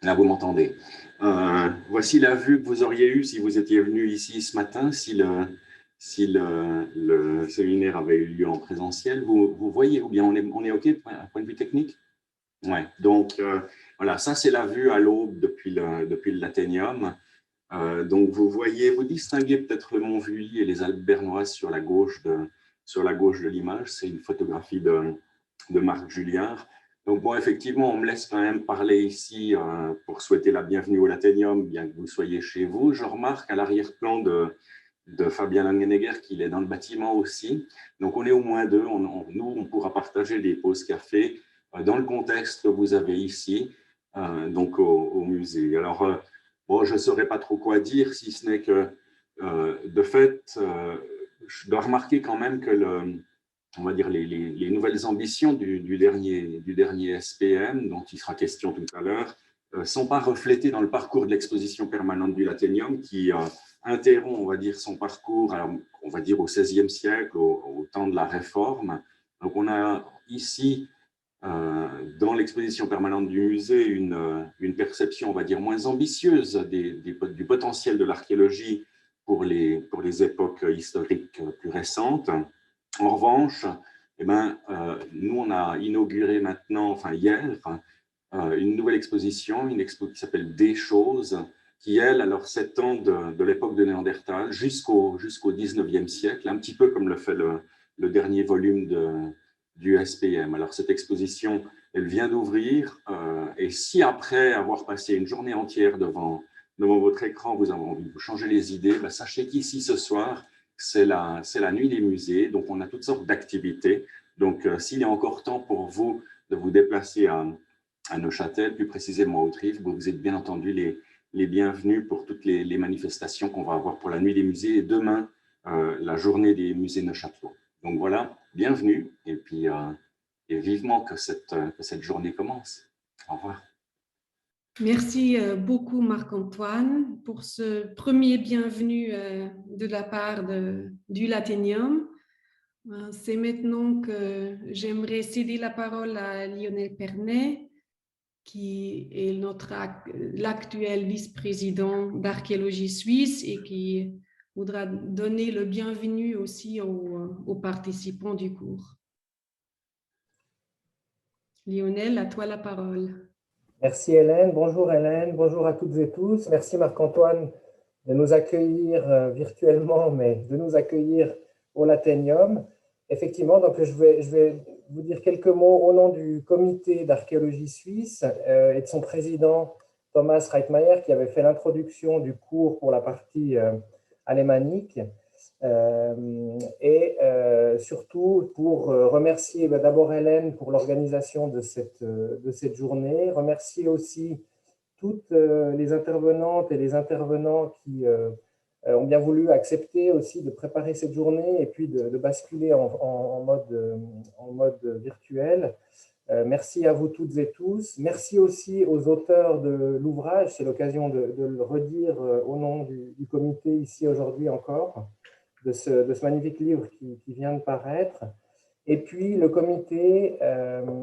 Là, vous m'entendez. Voici la vue que vous auriez eue si vous étiez venu ici ce matin, si le séminaire avait eu lieu en présentiel. Vous voyez, ou bien on est OK, d'un point de vue technique? Ouais. Donc, voilà, ça, c'est la vue à l'aube depuis le Lathénium. Donc, vous distinguez peut-être le Mont Vully et les Alpes bernoises sur la gauche de l'image. C'est une photographie de Marc Julliard. Donc, bon, effectivement, on me laisse quand même parler ici pour souhaiter la bienvenue au Lathénium, bien que vous soyez chez vous. Je remarque à l'arrière-plan de Fabien Langenegger qu'il est dans le bâtiment aussi. Donc, on est au moins deux. Nous, on pourra partager des pauses café dans le contexte que vous avez ici, donc au musée. Alors, bon, je ne saurais pas trop quoi dire, si ce n'est que, de fait, je dois remarquer quand même que on va dire les nouvelles ambitions du dernier SPM, dont il sera question tout à l'heure, ne sont pas reflétées dans le parcours de l'exposition permanente du Lathénium, qui interrompt, on va dire, son parcours, alors, on va dire, au XVIe siècle, au temps de la Réforme. Donc, on a ici, dans l'exposition permanente du musée, une perception, on va dire, moins ambitieuse du potentiel de l'archéologie pour les époques historiques plus récentes. En revanche, eh ben, nous, on a inauguré maintenant, enfin hier, une nouvelle exposition, une expo qui s'appelle Des choses, qui, elle, alors s'étend de l'époque de Néandertal jusqu'au 19e siècle, un petit peu comme le fait le dernier volume du SPM. Alors, cette exposition, elle vient d'ouvrir, et si après avoir passé une journée entière devant votre écran, vous avez envie de vous changer les idées, ben, sachez qu'ici, ce soir, c'est la nuit des musées, donc on a toutes sortes d'activités. Donc, s'il est encore temps pour vous de vous déplacer à Neuchâtel, plus précisément au Trift, vous êtes bien entendu les bienvenus pour toutes les manifestations qu'on va avoir pour la nuit des musées et demain, la journée des musées neuchâtelois. Donc voilà, bienvenue et puis et vivement que cette journée commence. Au revoir. Merci beaucoup Marc-Antoine pour ce premier bienvenue de la part du Lathénium. C'est maintenant que j'aimerais céder la parole à Lionel Pernet, qui est l'actuel vice-président d'Archéologie Suisse et qui voudra donner le bienvenu aussi aux participants du cours. Lionel, à toi la parole. Merci Hélène, bonjour à toutes et tous. Merci Marc-Antoine de nous accueillir virtuellement, mais de nous accueillir au Lathénium. Effectivement, donc je vais vous dire quelques mots au nom du comité d'archéologie suisse et de son président Thomas Reitmeier, qui avait fait l'introduction du cours pour la partie alémanique. Et surtout pour remercier d'abord Hélène pour l'organisation de cette journée, remercier aussi toutes les intervenantes et les intervenants qui ont bien voulu accepter aussi de préparer cette journée et puis de basculer en mode virtuel. Merci à vous toutes et tous. Merci aussi aux auteurs de l'ouvrage. C'est l'occasion de le redire au nom du comité ici aujourd'hui encore, de ce magnifique livre qui vient de paraître. Et puis, le comité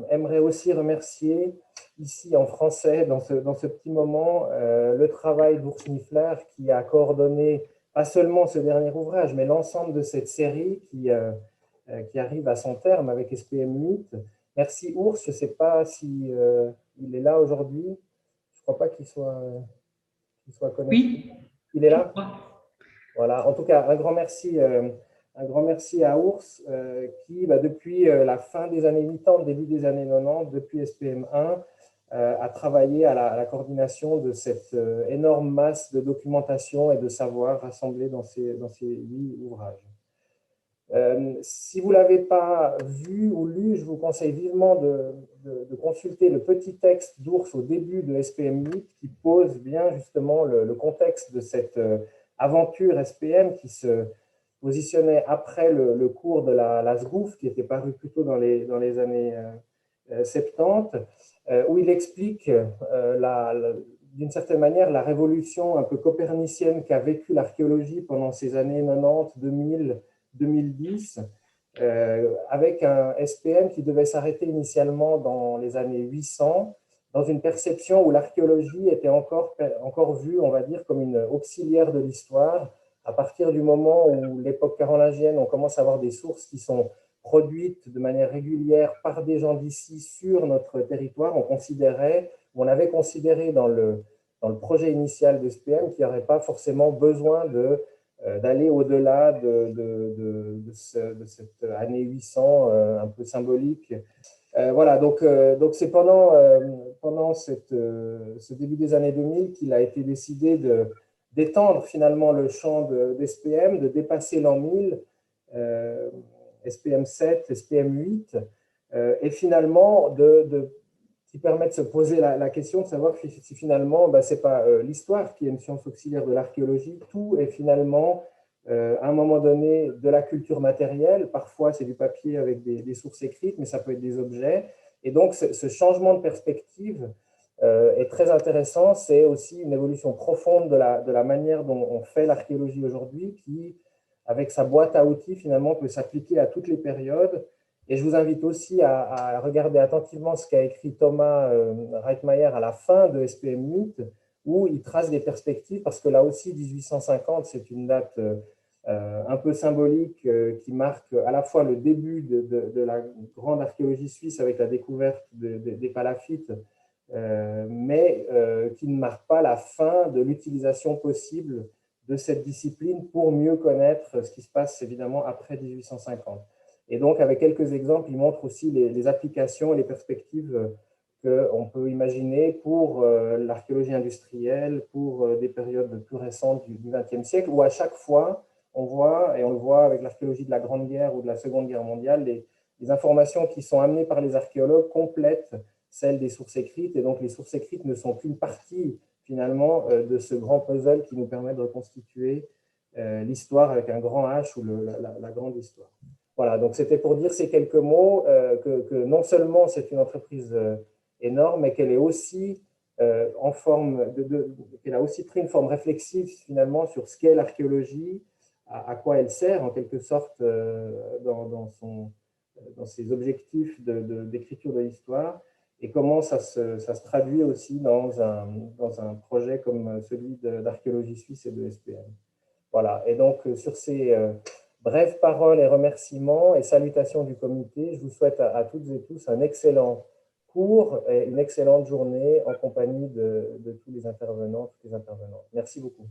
aimerait aussi remercier, ici en français, dans ce petit moment, le travail d'Urs Niffler qui a coordonné pas seulement ce dernier ouvrage, mais l'ensemble de cette série qui arrive à son terme avec SPM 8. Merci Urs, je ne sais pas si il est là aujourd'hui. Je ne crois pas qu'il soit connecté. Oui. Il est là? Voilà, en tout cas, un grand merci à Urs qui, depuis la fin des années 80, début des années 90, depuis SPM 1, a travaillé à la coordination de cette énorme masse de documentation et de savoir rassemblés dans ces 8 ouvrages. Si vous ne l'avez pas vu ou lu, je vous conseille vivement de consulter le petit texte d'Urs au début de SPM 8 qui pose bien justement le contexte de cette aventure SPM qui se positionnait après le cours de la SGOUF qui était paru plutôt dans les années 70, où il explique d'une certaine manière la révolution un peu copernicienne qu'a vécue l'archéologie pendant ces années 90, 2000, 2010, avec un SPM qui devait s'arrêter initialement dans les années 800, dans une perception où l'archéologie était encore vue, on va dire, comme une auxiliaire de l'histoire. À partir du moment où l'époque carolingienne, on commence à avoir des sources qui sont produites de manière régulière par des gens d'ici sur notre territoire, on avait considéré dans le projet initial de SPM qu'il n'y aurait pas forcément besoin d'aller au-delà de cette année 800 un peu symbolique. Voilà, donc c'est pendant ce début des années 2000 qu'il a été décidé d'étendre finalement le champ d'SPM, de dépasser l'an 1000, SPM 7, SPM 8, et finalement qui permet de se poser la question de savoir si finalement, ce n'est pas l'histoire qui est une science auxiliaire de l'archéologie, tout est finalement, à un moment donné, de la culture matérielle. Parfois, c'est du papier avec des sources écrites, mais ça peut être des objets. Et donc, ce changement de perspective est très intéressant. C'est aussi une évolution profonde de la manière dont on fait l'archéologie aujourd'hui, qui, avec sa boîte à outils, finalement, peut s'appliquer à toutes les périodes. Et je vous invite aussi à regarder attentivement ce qu'a écrit Thomas Reitmayer à la fin de SPM 8, où il trace des perspectives, parce que là aussi, 1850, c'est une date un peu symbolique qui marque à la fois le début de la grande archéologie suisse avec la découverte des palafites, mais qui ne marque pas la fin de l'utilisation possible de cette discipline pour mieux connaître ce qui se passe évidemment après 1850. Et donc, avec quelques exemples, il montre aussi les applications et les perspectives qu'on peut imaginer pour l'archéologie industrielle, pour des périodes plus récentes du XXe siècle, où à chaque fois, on voit, et on le voit avec l'archéologie de la Grande Guerre ou de la Seconde Guerre mondiale, les informations qui sont amenées par les archéologues complètent celles des sources écrites, et donc les sources écrites ne sont qu'une partie, finalement, de ce grand puzzle qui nous permet de reconstituer l'histoire avec un grand H ou la grande histoire. Voilà, donc c'était pour dire ces quelques mots, que non seulement c'est une entreprise énorme, mais qu'elle est aussi qu'elle a aussi pris une forme réflexive finalement sur ce qu'est l'archéologie, à quoi elle sert en quelque sorte dans ses objectifs d'écriture de l'histoire, et comment ça se traduit aussi dans un projet comme celui d'archéologie suisse et de SPM. Voilà, et donc sur ces brèves paroles et remerciements et salutations du comité, je vous souhaite à toutes et tous un excellent cours et une excellente journée en compagnie de tous les intervenants, toutes les intervenantes. Merci beaucoup.